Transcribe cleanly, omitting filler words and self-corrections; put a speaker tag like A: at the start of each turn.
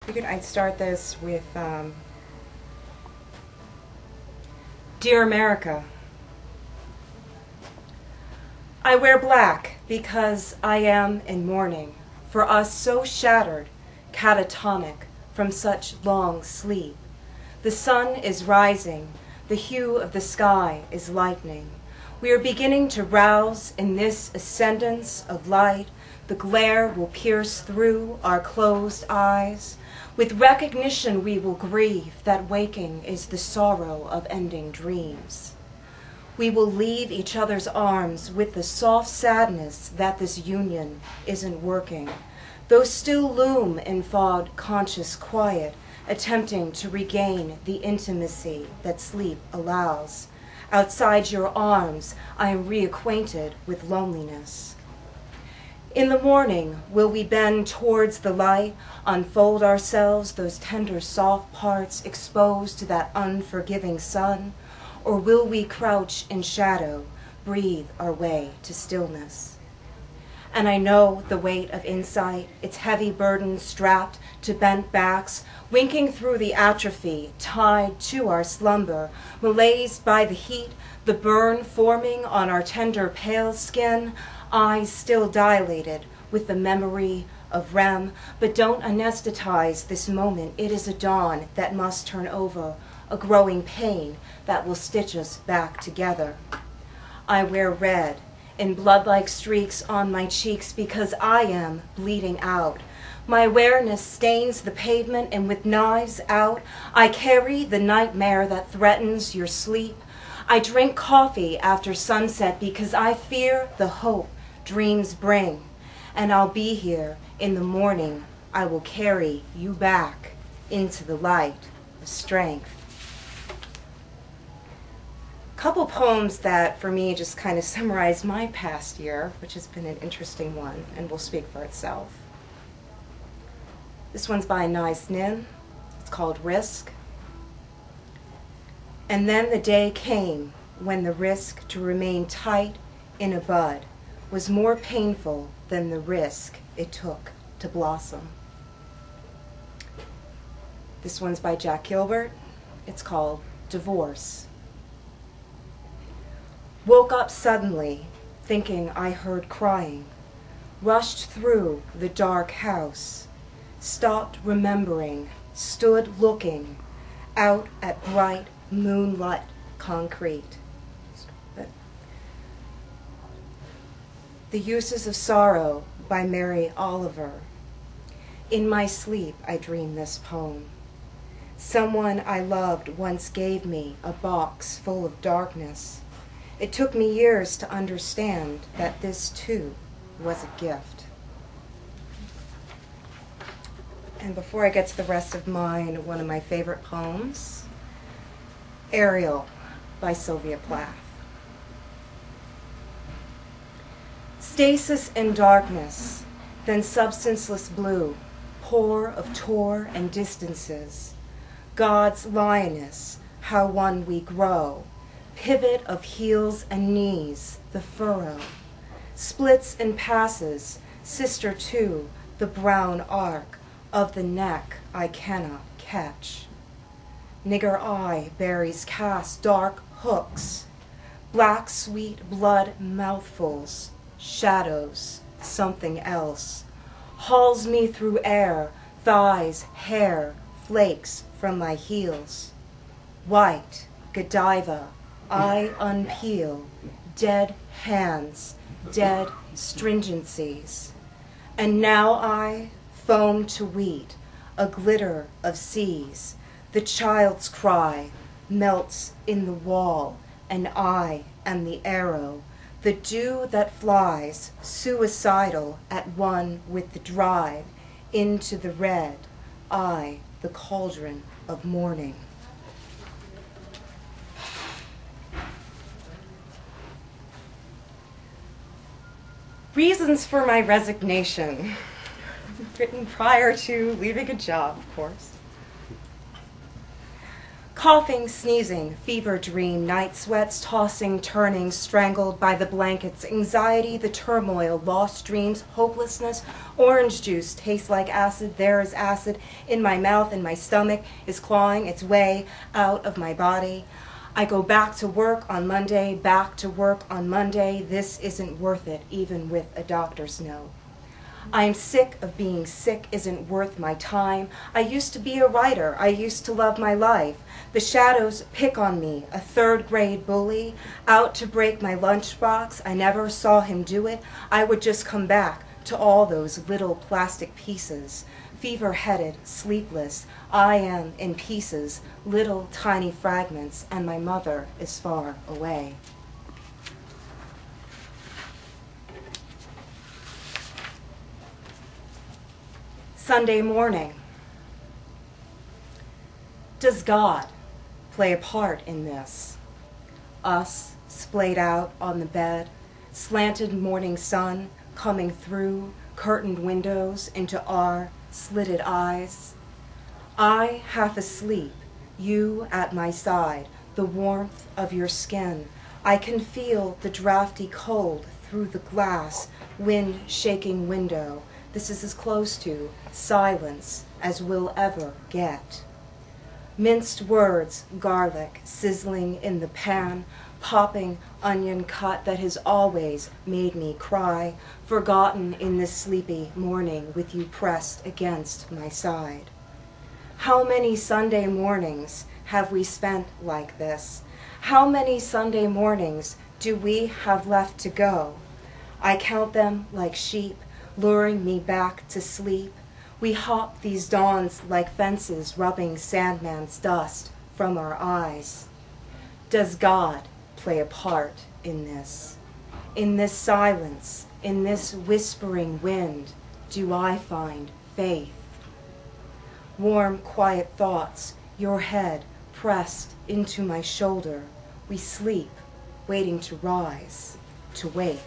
A: Figured I'd start this with Dear America. I wear black because I am in mourning for us so shattered, catatonic from such long sleep. The sun is rising, the hue of the sky is lightening. We are beginning to rouse in this ascendance of light. The glare will pierce through our closed eyes. With recognition we will grieve that waking is the sorrow of ending dreams. We will leave each other's arms with the soft sadness that this union isn't working. Those still loom in fogged conscious quiet, attempting to regain the intimacy that sleep allows. Outside your arms, I am reacquainted with loneliness. In the morning, will we bend towards the light, unfold ourselves, those tender, soft parts exposed to that unforgiving sun? Or will we crouch in shadow, breathe our way to stillness? And I know the weight of insight, its heavy burden strapped to bent backs, winking through the atrophy, tied to our slumber, malaised by the heat, the burn forming on our tender pale skin, eyes still dilated with the memory of REM, but don't anesthetize this moment. It is a dawn that must turn over, a growing pain that will stitch us back together. I wear red in blood-like streaks on my cheeks because I am bleeding out. My awareness stains the pavement, and with knives out, I carry the nightmare that threatens your sleep. I drink coffee after sunset because I fear the hope dreams bring, and I'll be here in the morning. I will carry you back into the light of strength. Couple poems that for me just kind of summarize my past year, which has been an interesting one and will speak for itself. This one's by Nice Nin. It's called Risk. And then the day came when the risk to remain tight in a bud was more painful than the risk it took to blossom. This one's by Jack Gilbert. It's called Divorce. Woke up suddenly, thinking I heard crying, rushed through the dark house, stopped remembering, stood looking out at bright moonlit concrete. The Uses of Sorrow by Mary Oliver. In my sleep I dream this poem. Someone I loved once gave me a box full of darkness. It took me years to understand that this too was a gift. And before I get to the rest of mine, one of my favorite poems, Ariel by Sylvia Plath. Stasis in darkness, then substanceless blue, pour of tour and distances. God's lioness, how one we grow, pivot of heels and knees, the furrow. Splits and passes, sister to the brown arc of the neck I cannot catch. Nigger eye berries cast dark hooks, black sweet blood mouthfuls, shadows, something else, hauls me through air, thighs, hair, flakes from my heels. White, Godiva, I unpeel, dead hands, dead stringencies. And now I foam to wheat, a glitter of seas. The child's cry melts in the wall, and I am the arrow, the dew that flies, suicidal at one with the drive, into the red, I, the cauldron of morning. Reasons for my resignation, written prior to leaving a job, of course. Coughing, sneezing, fever dream, night sweats, tossing, turning, strangled by the blankets, anxiety, the turmoil, lost dreams, hopelessness, orange juice tastes like acid, there is acid in my mouth and my stomach is clawing its way out of my body. I go back to work on Monday, back to work on Monday, this isn't worth it, even with a doctor's note. I'm sick of being sick isn't worth my time. I used to be a writer. I used to love my life. The shadows pick on me, a third-grade bully, out to break my lunchbox. I never saw him do it. I would just come back to all those little plastic pieces. Fever-headed, sleepless, I am in pieces, little tiny fragments, and my mother is far away. Sunday morning. Does God play a part in this? Us splayed out on the bed, slanted morning sun coming through curtained windows into our slitted eyes. I half asleep, you at my side, the warmth of your skin. I can feel the drafty cold through the glass, wind-shaking window. This is as close to silence as we'll ever get. Minced words, garlic sizzling in the pan, popping onion cut that has always made me cry, forgotten in this sleepy morning with you pressed against my side. How many Sunday mornings have we spent like this? How many Sunday mornings do we have left to go? I count them like sheep, luring me back to sleep. We hop these dawns like fences, rubbing Sandman's dust from our eyes. Does God play a part in this? In this silence, in this whispering wind, do I find faith? Warm, quiet thoughts, your head pressed into my shoulder. We sleep, waiting to rise, to wake.